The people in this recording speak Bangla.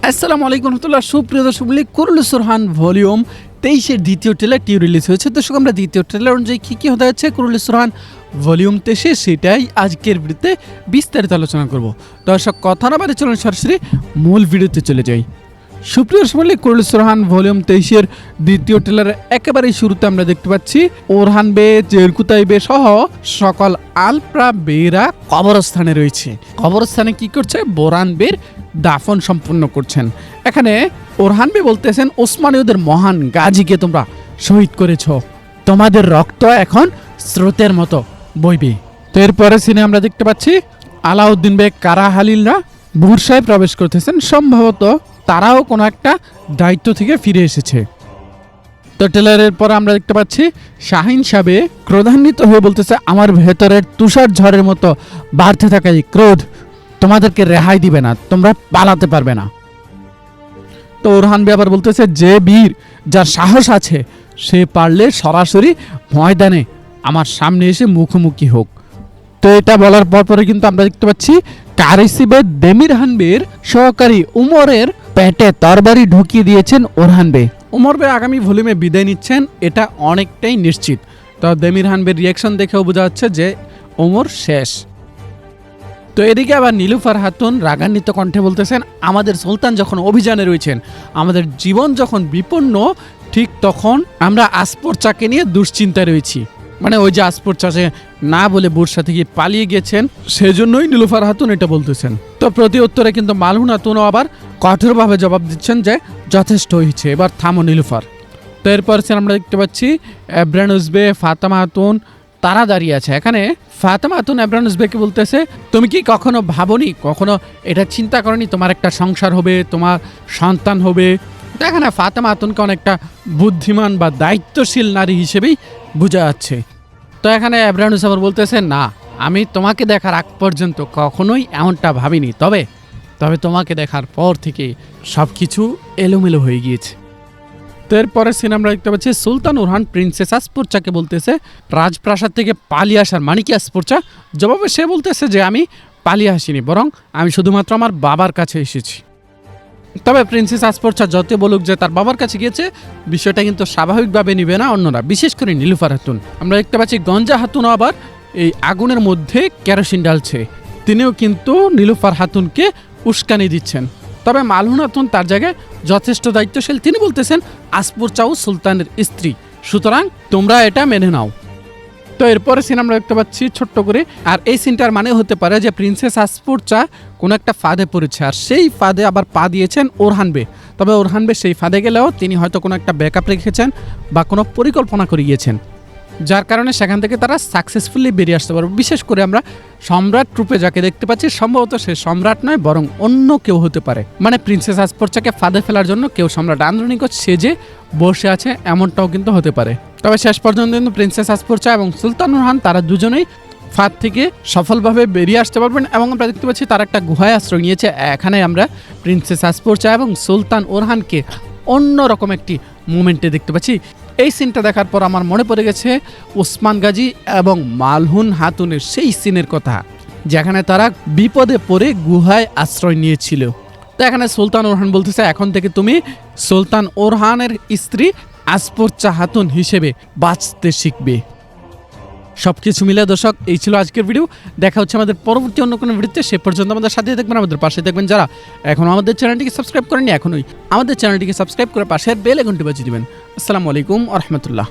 আসসালামু আলাইকুম রহমতুল্লাহ। সুপ্রিয় দর্শক, কুরুলুস রোহান ভলিউম 23-এর দ্বিতীয় ট্রেলারটি রিলিজ হয়েছে। দর্শক, আমরা দ্বিতীয় ট্রেলার অনুযায়ী কী হতে যাচ্ছে কুরুলুস রোহান ভলিউম 23, সেটাই আজকের ভিডিওতে বিস্তারিত আলোচনা করব। দর্শক, কথা না বাড়ি চলুন সরাসরি মূল ভিডিওতে চলে যাই। সুপ্রিয় দর্শক, কুরুলুস রোহান ভলিউম 23-এর দ্বিতীয় ট্রেলারের একেবারেই শুরুতে আমরা দেখতে পাচ্ছি ওরহান বে, জেরকুতাই বে সহ সকল আলপ্রা বেরা কবরস্থানে রয়েছে। কবরস্থানে কি করছে? বোরান বের দাফন সম্পূর্ণ করছেন। এখানে ওরহান বে বলতেছেন, ওসমানীয়দের মহান গাজীকে তোমরা শহীদ করেছ, তোমাদের রক্ত এখন স্রোতের মতো বইবে। তো এরপরে সিনে আমরা দেখতে পাচ্ছি আলাউদ্দিন বেগ কারা হালিলরা বুরসায় প্রবেশ করতেছেন। সম্ভবত তারাও কোনো একটা দায়িত্ব থেকে ফিরে এসেছে। তো ট্রেলারের পর আমরা দেখতে পাচ্ছি শাহিন সাবে ক্রোধান্বিত হয়ে বলতেছে, আমার ভেতরের তুষার ঝড়ের মতো বাড়তে থাকা এই ক্রোধ তোমাদেরকে রেহাই দিবে না, তোমরা পালাতে পারবে না। তো ওরহান বে আবার বলতেছে, যে বীর যার সাহস আছে সে পারলে সরাসরি ময়দানে আমার সামনে এসে মুখোমুখি হোক। তো এটা বলার পরে কিন্তু আমরা দেখতে পাচ্ছি কারিসিবে দেমির হানবের সহকারী উমরের পেটে তরবারি ঢুকিয়ে দিয়েছেন ওরহান বে। উমর বে আগামী ভলিউমে বিদায় নিচ্ছেন, এটা অনেকটাই নিশ্চিত। তো দেমির হানবের রিয়াকশন দেখেও বোঝা যাচ্ছে যে ওমর শেষ। তো এদিকে আবার নীলুফার খাতুন রাগান্বিত কণ্ঠে বলতেছেন, আমাদের সুলতান যখন অভিযানে রয়েছেন, আমাদের জীবন যখন বিপন্ন, ঠিক তখন আমরা আসপরচাকে নিয়ে দুশ্চিন্তায় রয়েছি। মানে ওই যে আসপরচাকে না বলে বুরসা থেকে পালিয়ে গেছেন, সেজন্যই নীলুফার খাতুন এটা বলতেছেন। তো প্রতি উত্তরে কিন্তু মালহুন খাতুনও আবার কঠোরভাবে জবাব দিচ্ছেন যে যথেষ্ট হয়েছে, এবার থামো নীলুফার। তো এরপর আমরা দেখতে পাচ্ছি এব্রানুস বে, ফাতেমা খাতুন তারা দাঁড়িয়ে আছে। এখানে ফাতেমা খাতুন এব্রানুস বেকে বলতেছে, তুমি কি কখনো ভাবনি, কখনো এটা চিন্তা করনি তোমার একটা সংসার হবে, তোমার সন্তান হবে? এখানে ফাতেমা খাতুনকে অনেকটা বুদ্ধিমান বা দায়িত্বশীল নারী হিসেবেই বোঝা যাচ্ছে। তো এখানে এব্রানুস আবার বলতেছে, না, আমি তোমাকে দেখার আগ পর্যন্ত কখনোই এমনটা ভাবিনি, তবে তোমাকে দেখার পর থেকে সব কিছু এলোমেলো হয়ে গিয়েছে। তো এরপরে সিনে আমরা দেখতে পাচ্ছি সুলতান ওরহান প্রিন্সেস আসপরচাকে বলতেছে, রাজপ্রাসাদ থেকে পালিয়ে আসার মানে কি আসপরচা? জবাবে সে বলতেছে যে আমি পালিয়ে আসিনি, বরং আমি শুধুমাত্র আমার বাবার কাছে এসেছি। তবে প্রিন্সেস আসপরচা যত বলুক যে তার বাবার কাছে গিয়েছে, বিষয়টা কিন্তু স্বাভাবিকভাবে নিবে না অন্যরা, বিশেষ করে নীলুফার খাতুন। আমরা দেখতে পাচ্ছি গঞ্জা খাতুনও আবার এই আগুনের মধ্যে কেরোসিন ঢালছে, তিনিও কিন্তু নীলুফার খাতুনকে উস্কানি দিচ্ছেন। তবে মালহুন খাতুন তার জায়গায় যথেষ্ট দায়িত্বশীল, তিনি বলতেছেন আসপরচাও সুলতানের স্ত্রী, সুতরাং তোমরা এটা মেনে নাও। তো এরপরে সিন আমরা দেখতে পাচ্ছি ছোট্ট করে, আর এই সিনটার মানে হতে পারে যে প্রিন্সেস আসপরচা কোনো একটা ফাঁদে পড়েছে, আর সেই ফাঁদে আবার পা দিয়েছেন ওরহান বে। তবে ওরহান বে সেই ফাঁদে গেলেও তিনি হয়তো কোনো একটা ব্যাকআপ রেখেছেন বা কোনো পরিকল্পনা করে গিয়েছেন, যার কারণে সেখান থেকে তারা সাকসেসফুলি বেরিয়ে আসতে পারবে। বিশেষ করে আমরা সম্রাট রূপে যাকে দেখতে পাচ্ছি, সম্ভবত সে সম্রাট নয়, বরং অন্য কেউ হতে পারে। মানে প্রিন্সেস আসপরচাকে ফাঁদে ফেলার জন্য কেউ সম্রাট আন্দ্রনিকট সেজে বসে আছে, এমনটাও কিন্তু হতে পারে। তবে শেষ পর্যন্ত কিন্তু প্রিন্সেস আসপরচা এবং সুলতান ওরহান তারা দুজনেই ফাঁদ থেকে সফলভাবে বেরিয়ে আসতে পারবেন। এবং আমরা দেখতে পাচ্ছি তারা একটা গুহায় আশ্রয় নিয়েছে। এখানে আমরা প্রিন্সেস আসপরচা এবং সুলতান ওরহানকে অন্যরকম একটি মুমেন্টে দেখতে পাচ্ছি। এই সিনটা দেখার পর আমার মনে পড়ে গেছে ওসমান গাজী এবং মালহুন খাতুনের সেই সিনের কথা, যেখানে তারা বিপদে পড়ে গুহায় আশ্রয় নিয়েছিল। তো এখানে সুলতান ওরহান বলতেছে, এখন থেকে তুমি সুলতান ওরহানের স্ত্রী আসপরচা খাতুন হিসেবে বাঁচতে শিখবে। সবকিছু মিলে দর্শক, এই ছিল আজকের ভিডিও। দেখা হচ্ছে আমাদের পরবর্তী অন্য কোনো ভিডিওতে। সে পর্যন্ত আমাদের সাথে থাকবেন, আমাদের পাশে থাকবেন। যারা এখনও আমাদের চ্যানেলটিকে সাবস্ক্রাইব করেননি, এখনই আমাদের চ্যানেলটিকে সাবস্ক্রাইব করে পাশের বেল আইকনটি বাজিয়ে দিবেন। আসসালামু আলাইকুম ওয়া রাহমাতুল্লাহ।